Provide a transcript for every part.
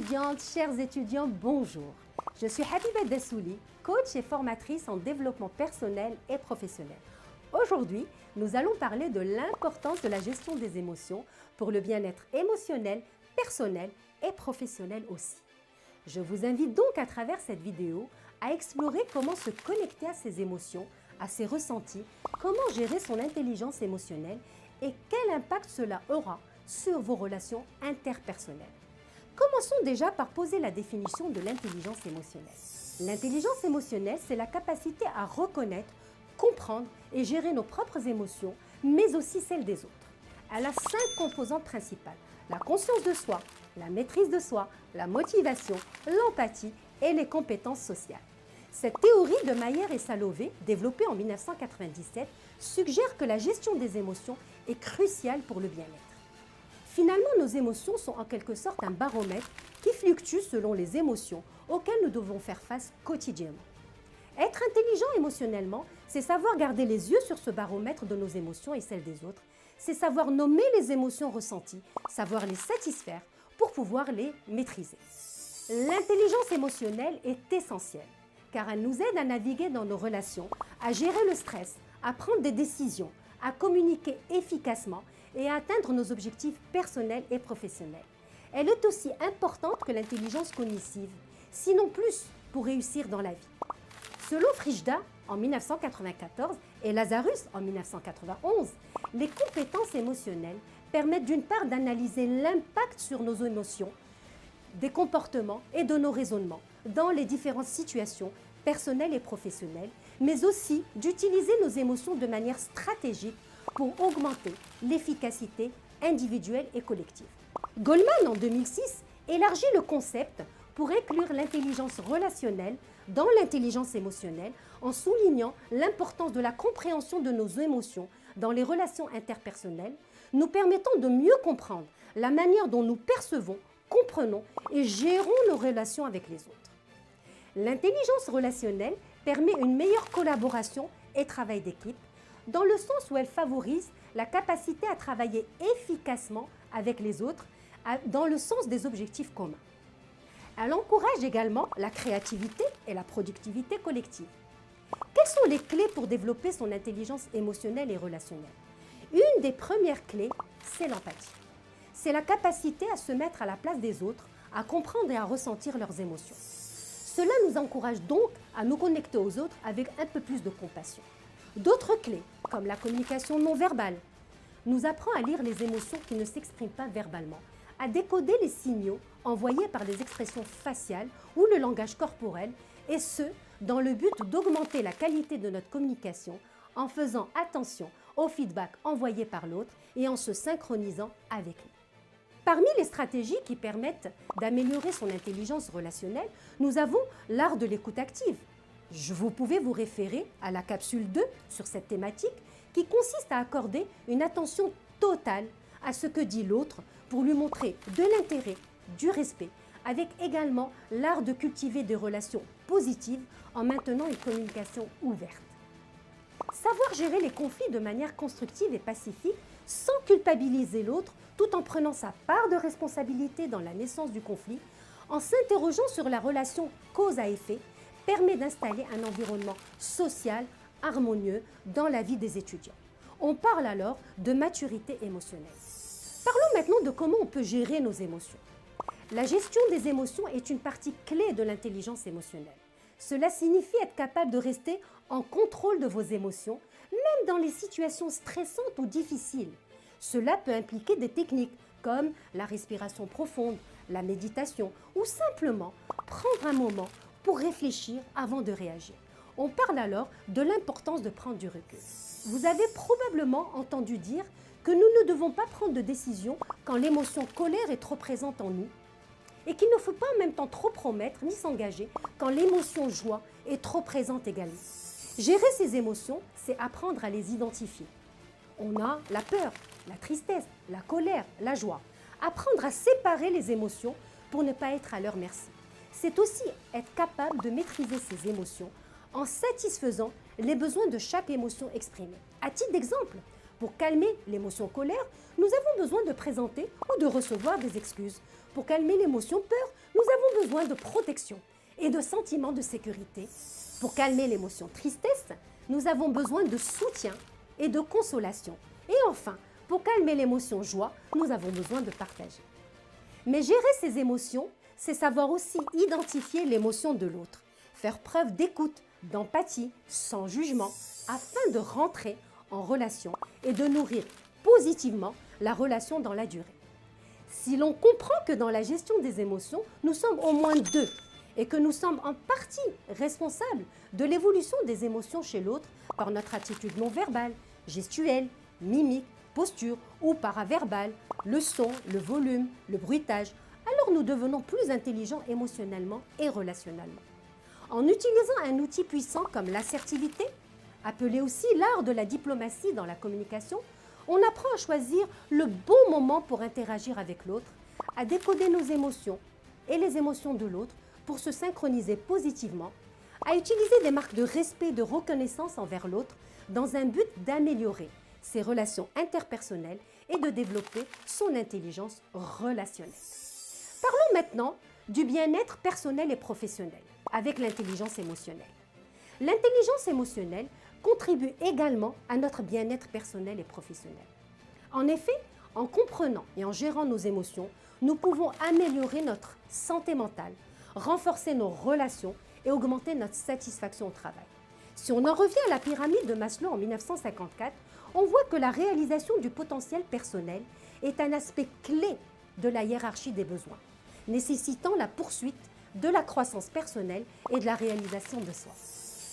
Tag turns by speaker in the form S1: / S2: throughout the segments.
S1: étudiantes, chers étudiants, bonjour. Je suis Habiba Dassouli, coach et formatrice en développement personnel et professionnel. Aujourd'hui, nous allons parler de l'importance de la gestion des émotions pour le bien-être émotionnel, personnel et professionnel aussi. Je vous invite donc à travers cette vidéo à explorer comment se connecter à ses émotions, à ses ressentis, comment gérer son intelligence émotionnelle et quel impact cela aura sur vos relations interpersonnelles. Commençons déjà par poser la définition de l'intelligence émotionnelle. L'intelligence émotionnelle, c'est la capacité à reconnaître, comprendre et gérer nos propres émotions, mais aussi celles des autres. Elle a 5 composantes principales: la conscience de soi, la maîtrise de soi, la motivation, l'empathie et les compétences sociales. Cette théorie de Mayer et Salovey, développée en 1997, suggère que la gestion des émotions est cruciale pour le bien-être. Finalement, nos émotions sont en quelque sorte un baromètre qui fluctue selon les émotions auxquelles nous devons faire face quotidiennement. Être intelligent émotionnellement, c'est savoir garder les yeux sur ce baromètre de nos émotions et celles des autres. C'est savoir nommer les émotions ressenties, savoir les satisfaire pour pouvoir les maîtriser. L'intelligence émotionnelle est essentielle car elle nous aide à naviguer dans nos relations, à gérer le stress, à prendre des décisions, à communiquer efficacement et à atteindre nos objectifs personnels et professionnels. Elle est aussi importante que l'intelligence cognitive, sinon plus, pour réussir dans la vie. Selon Frischda en 1994 et Lazarus en 1991, les compétences émotionnelles permettent d'une part d'analyser l'impact sur nos émotions, des comportements et de nos raisonnements dans les différentes situations personnelles et professionnelles, mais aussi d'utiliser nos émotions de manière stratégique pour augmenter l'efficacité individuelle et collective. Goleman, en 2006, élargit le concept pour inclure l'intelligence relationnelle dans l'intelligence émotionnelle en soulignant l'importance de la compréhension de nos émotions dans les relations interpersonnelles, nous permettant de mieux comprendre la manière dont nous percevons, comprenons et gérons nos relations avec les autres. L'intelligence relationnelle permet une meilleure collaboration et travail d'équipe, dans le sens où elle favorise la capacité à travailler efficacement avec les autres dans le sens des objectifs communs. Elle encourage également la créativité et la productivité collective. Quelles sont les clés pour développer son intelligence émotionnelle et relationnelle? Une des premières clés, c'est l'empathie. C'est la capacité à se mettre à la place des autres, à comprendre et à ressentir leurs émotions. Cela nous encourage donc à nous connecter aux autres avec un peu plus de compassion. D'autres clés, comme la communication non verbale, nous apprend à lire les émotions qui ne s'expriment pas verbalement, à décoder les signaux envoyés par les expressions faciales ou le langage corporel, et ce, dans le but d'augmenter la qualité de notre communication en faisant attention au feedback envoyé par l'autre et en se synchronisant avec lui. Parmi les stratégies qui permettent d'améliorer son intelligence relationnelle, nous avons l'art de l'écoute active. Vous pouvez vous référer à la capsule 2 sur cette thématique qui consiste à accorder une attention totale à ce que dit l'autre pour lui montrer de l'intérêt, du respect, avec également l'art de cultiver des relations positives en maintenant une communication ouverte. Savoir gérer les conflits de manière constructive et pacifique sans culpabiliser l'autre tout en prenant sa part de responsabilité dans la naissance du conflit, en s'interrogeant sur la relation cause à effet, permet d'installer un environnement social harmonieux dans la vie des étudiants. On parle alors de maturité émotionnelle. Parlons maintenant de comment on peut gérer nos émotions. La gestion des émotions est une partie clé de l'intelligence émotionnelle. Cela signifie être capable de rester en contrôle de vos émotions, même dans les situations stressantes ou difficiles. Cela peut impliquer des techniques comme la respiration profonde, la méditation ou simplement prendre un moment pour réfléchir avant de réagir. On parle alors de l'importance de prendre du recul. Vous avez probablement entendu dire que nous ne devons pas prendre de décision quand l'émotion colère est trop présente en nous et qu'il ne faut pas en même temps trop promettre ni s'engager quand l'émotion joie est trop présente également. Gérer ces émotions, c'est apprendre à les identifier. On a la peur, la tristesse, la colère, la joie. Apprendre à séparer les émotions pour ne pas être à leur merci. C'est aussi être capable de maîtriser ses émotions en satisfaisant les besoins de chaque émotion exprimée. À titre d'exemple, Pour calmer l'émotion colère, nous avons besoin de présenter ou de recevoir des excuses. Pour calmer l'émotion peur, nous avons besoin de protection et de sentiments de sécurité. Pour calmer l'émotion tristesse, nous avons besoin de soutien et de consolation. Et enfin, pour calmer l'émotion joie, nous avons besoin de partager. Mais gérer ces émotions, c'est savoir aussi identifier l'émotion de l'autre, faire preuve d'écoute, d'empathie, sans jugement, afin de rentrer en relation et de nourrir positivement la relation dans la durée. Si l'on comprend que dans la gestion des émotions, nous sommes au moins deux et que nous sommes en partie responsables de l'évolution des émotions chez l'autre par notre attitude non verbale, gestuelle, mimique, posture ou paraverbale, le son, le volume, le bruitage, alors nous devenons plus intelligents émotionnellement et relationnellement. En utilisant un outil puissant comme l'assertivité, appelé aussi l'art de la diplomatie dans la communication, on apprend à choisir le bon moment pour interagir avec l'autre, à décoder nos émotions et les émotions de l'autre pour se synchroniser positivement, à utiliser des marques de respect et de reconnaissance envers l'autre dans un but d'améliorer ses relations interpersonnelles et de développer son intelligence relationnelle. Parlons maintenant du bien-être personnel et professionnel avec l'intelligence émotionnelle. L'intelligence émotionnelle contribue également à notre bien-être personnel et professionnel. En effet, en comprenant et en gérant nos émotions, nous pouvons améliorer notre santé mentale, renforcer nos relations et augmenter notre satisfaction au travail. Si on en revient à la pyramide de Maslow en 1954, on voit que la réalisation du potentiel personnel est un aspect clé de la hiérarchie des besoins, nécessitant la poursuite de la croissance personnelle et de la réalisation de soi.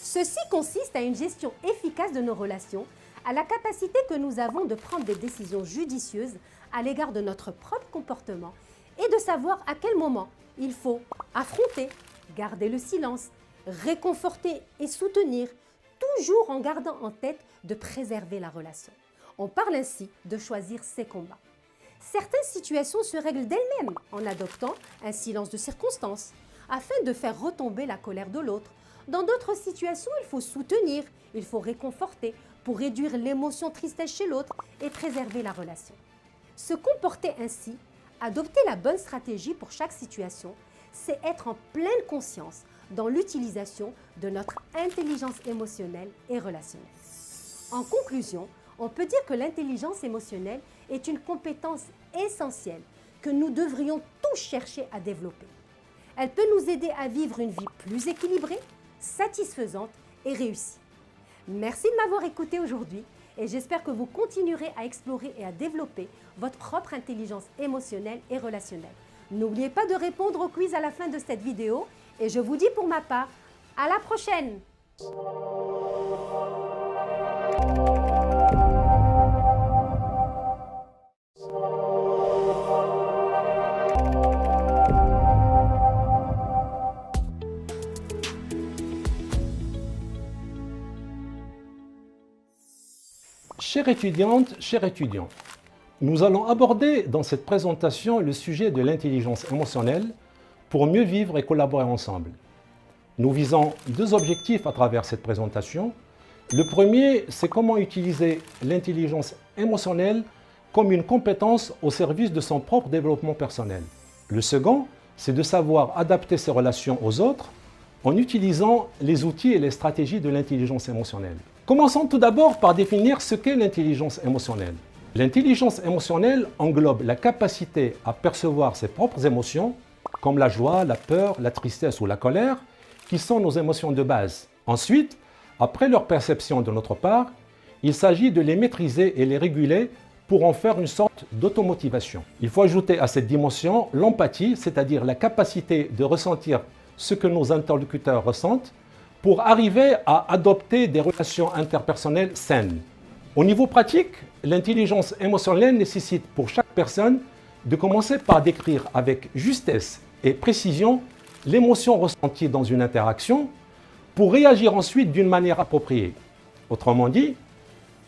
S1: Ceci consiste à une gestion efficace de nos relations, à la capacité que nous avons de prendre des décisions judicieuses à l'égard de notre propre comportement et de savoir à quel moment il faut affronter, garder le silence, réconforter et soutenir, toujours en gardant en tête de préserver la relation. On parle ainsi de choisir ses combats. Certaines situations se règlent d'elles-mêmes en adoptant un silence de circonstance afin de faire retomber la colère de l'autre. Dans d'autres situations, il faut soutenir, il faut réconforter pour réduire l'émotion tristesse chez l'autre et préserver la relation. Se comporter ainsi, adopter la bonne stratégie pour chaque situation, c'est être en pleine conscience dans l'utilisation de notre intelligence émotionnelle et relationnelle. En conclusion, on peut dire que l'intelligence émotionnelle est une compétence essentielle que nous devrions tous chercher à développer. Elle peut nous aider à vivre une vie plus équilibrée, satisfaisante et réussie. Merci de m'avoir écouté aujourd'hui et j'espère que vous continuerez à explorer et à développer votre propre intelligence émotionnelle et relationnelle. N'oubliez pas de répondre au quiz à la fin de cette vidéo et je vous dis pour ma part, à la prochaine!
S2: Chères étudiantes, chers étudiants, nous allons aborder dans cette présentation le sujet de l'intelligence émotionnelle pour mieux vivre et collaborer ensemble. Nous visons deux objectifs à travers cette présentation. Le premier, c'est comment utiliser l'intelligence émotionnelle comme une compétence au service de son propre développement personnel. Le second, c'est de savoir adapter ses relations aux autres en utilisant les outils et les stratégies de l'intelligence émotionnelle. Commençons tout d'abord par définir ce qu'est l'intelligence émotionnelle. L'intelligence émotionnelle englobe la capacité à percevoir ses propres émotions, comme la joie, la peur, la tristesse ou la colère, qui sont nos émotions de base. Ensuite, après leur perception de notre part, il s'agit de les maîtriser et les réguler pour en faire une sorte d'automotivation. Il faut ajouter à cette dimension l'empathie, c'est-à-dire la capacité de ressentir ce que nos interlocuteurs ressentent, pour arriver à adopter des relations interpersonnelles saines. Au niveau pratique, l'intelligence émotionnelle nécessite pour chaque personne de commencer par décrire avec justesse et précision l'émotion ressentie dans une interaction pour réagir ensuite d'une manière appropriée. Autrement dit,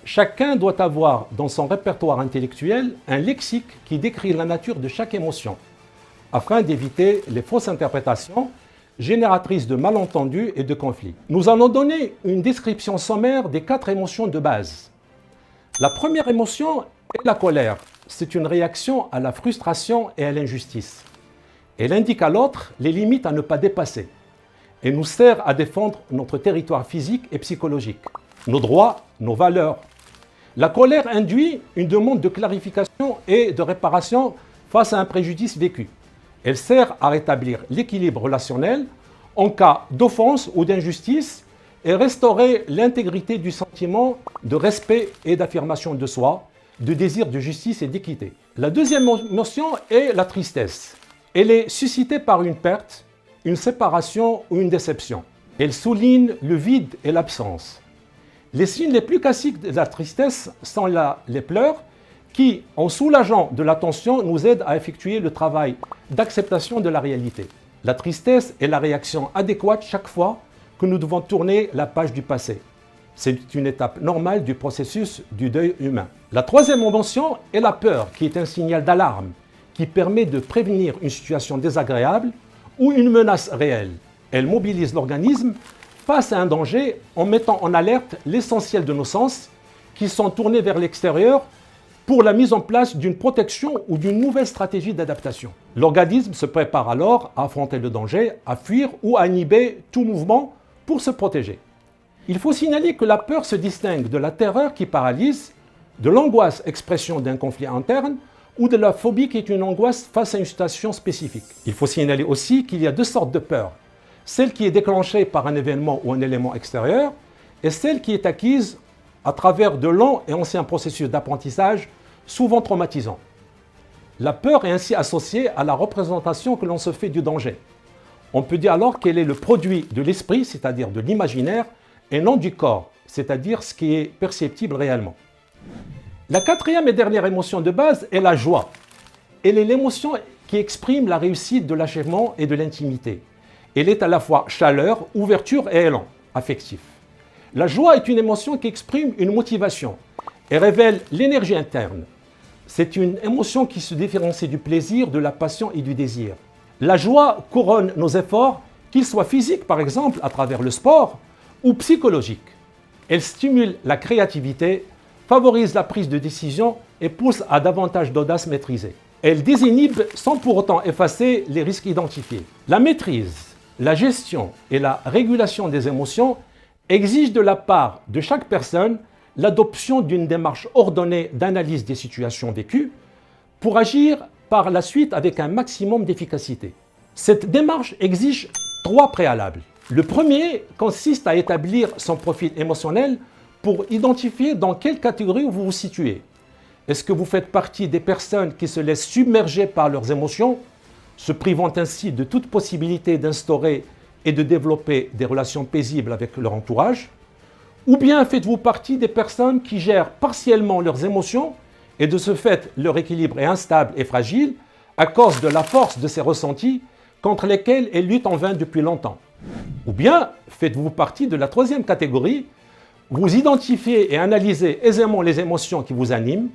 S2: chacun doit avoir dans son répertoire intellectuel un lexique qui décrit la nature de chaque émotion, afin d'éviter les fausses interprétations génératrice de malentendus et de conflits. Nous allons donner une description sommaire des 4 émotions de base. La première émotion est la colère. C'est une réaction à la frustration et à l'injustice. Elle indique à l'autre les limites à ne pas dépasser et nous sert à défendre notre territoire physique et psychologique, nos droits, nos valeurs. La colère induit une demande de clarification et de réparation face à un préjudice vécu. Elle sert à rétablir l'équilibre relationnel en cas d'offense ou d'injustice et restaurer l'intégrité du sentiment de respect et d'affirmation de soi, de désir de justice et d'équité. La deuxième émotion est la tristesse. Elle est suscitée par une perte, une séparation ou une déception. Elle souligne le vide et l'absence. Les signes les plus classiques de la tristesse sont les pleurs qui, en soulageant de la tension, nous aident à effectuer le travail d'acceptation de la réalité. La tristesse est la réaction adéquate chaque fois que nous devons tourner la page du passé. C'est une étape normale du processus du deuil humain. La troisième émotion est la peur, qui est un signal d'alarme, qui permet de prévenir une situation désagréable ou une menace réelle. Elle mobilise l'organisme face à un danger en mettant en alerte l'essentiel de nos sens qui sont tournés vers l'extérieur pour la mise en place d'une protection ou d'une nouvelle stratégie d'adaptation. L'organisme se prépare alors à affronter le danger, à fuir ou à inhiber tout mouvement pour se protéger. Il faut signaler que la peur se distingue de la terreur qui paralyse, de l'angoisse expression d'un conflit interne ou de la phobie qui est une angoisse face à une situation spécifique. Il faut signaler aussi qu'il y a deux sortes de peur. Celle qui est déclenchée par un événement ou un élément extérieur et celle qui est acquise à travers de longs et anciens processus d'apprentissage, souvent traumatisants. La peur est ainsi associée à la représentation que l'on se fait du danger. On peut dire alors qu'elle est le produit de l'esprit, c'est-à-dire de l'imaginaire, et non du corps, c'est-à-dire ce qui est perceptible réellement. La quatrième et dernière émotion de base est la joie. Elle est l'émotion qui exprime la réussite de l'achèvement et de l'intimité. Elle est à la fois chaleur, ouverture et élan affectif. La joie est une émotion qui exprime une motivation et révèle l'énergie interne. C'est une émotion qui se différencie du plaisir, de la passion et du désir. La joie couronne nos efforts, qu'ils soient physiques par exemple à travers le sport ou psychologiques. Elle stimule la créativité, favorise la prise de décision et pousse à davantage d'audace maîtrisée. Elle désinhibe sans pour autant effacer les risques identifiés. La maîtrise, la gestion et la régulation des émotions exige de la part de chaque personne l'adoption d'une démarche ordonnée d'analyse des situations vécues pour agir par la suite avec un maximum d'efficacité. Cette démarche exige 3 préalables. Le premier consiste à établir son profil émotionnel pour identifier dans quelle catégorie vous vous situez. Est-ce que vous faites partie des personnes qui se laissent submerger par leurs émotions, se privant ainsi de toute possibilité d'instaurer et de développer des relations paisibles avec leur entourage? Ou bien faites-vous partie des personnes qui gèrent partiellement leurs émotions et de ce fait leur équilibre est instable et fragile à cause de la force de ces ressentis contre lesquels elles luttent en vain depuis longtemps? Ou bien faites-vous partie de la troisième catégorie? Vous identifiez et analysez aisément les émotions qui vous animent,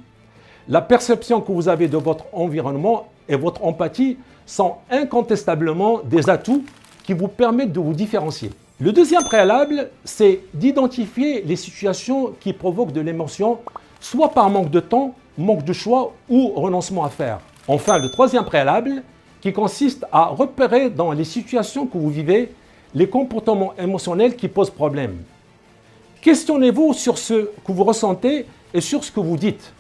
S2: la perception que vous avez de votre environnement et votre empathie sont incontestablement des atouts qui vous permettent de vous différencier. Le deuxième préalable, c'est d'identifier les situations qui provoquent de l'émotion, soit par manque de temps, manque de choix ou renoncement à faire. Enfin, le troisième préalable, qui consiste à repérer dans les situations que vous vivez les comportements émotionnels qui posent problème. Questionnez-vous sur ce que vous ressentez et sur ce que vous dites.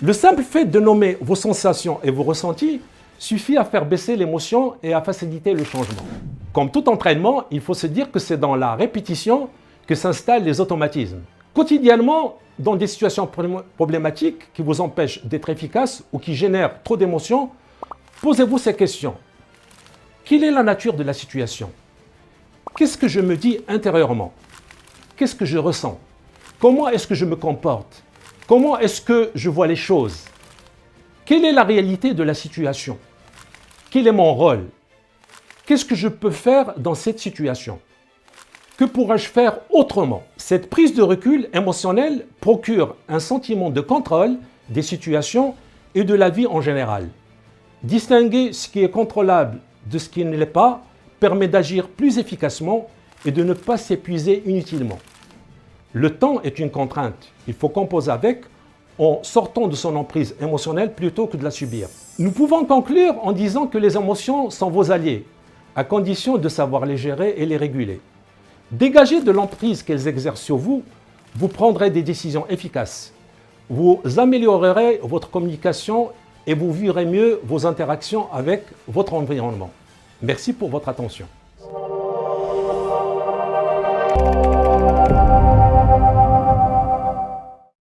S2: Le simple fait de nommer vos sensations et vos ressentis suffit à faire baisser l'émotion et à faciliter le changement. Comme tout entraînement, il faut se dire que c'est dans la répétition que s'installent les automatismes. Quotidiennement, dans des situations problématiques qui vous empêchent d'être efficace ou qui génèrent trop d'émotions, posez-vous ces questions. Quelle est la nature de la situation? Qu'est-ce que je me dis intérieurement? Qu'est-ce que je ressens? Comment est-ce que je me comporte? Comment est-ce que je vois les choses? Quelle est la réalité de la situation? Quel est mon rôle? Qu'est-ce que je peux faire dans cette situation? Que pourrais-je faire autrement? Cette prise de recul émotionnel procure un sentiment de contrôle des situations et de la vie en général. Distinguer ce qui est contrôlable de ce qui ne l'est pas permet d'agir plus efficacement et de ne pas s'épuiser inutilement. Le temps est une contrainte. Il faut composer avec en sortant de son emprise émotionnelle plutôt que de la subir. Nous pouvons conclure en disant que les émotions sont vos alliés, à condition de savoir les gérer et les réguler. Dégagez de l'emprise qu'elles exercent sur vous, vous prendrez des décisions efficaces. Vous améliorerez votre communication et vous vivrez mieux vos interactions avec votre environnement. Merci pour votre attention.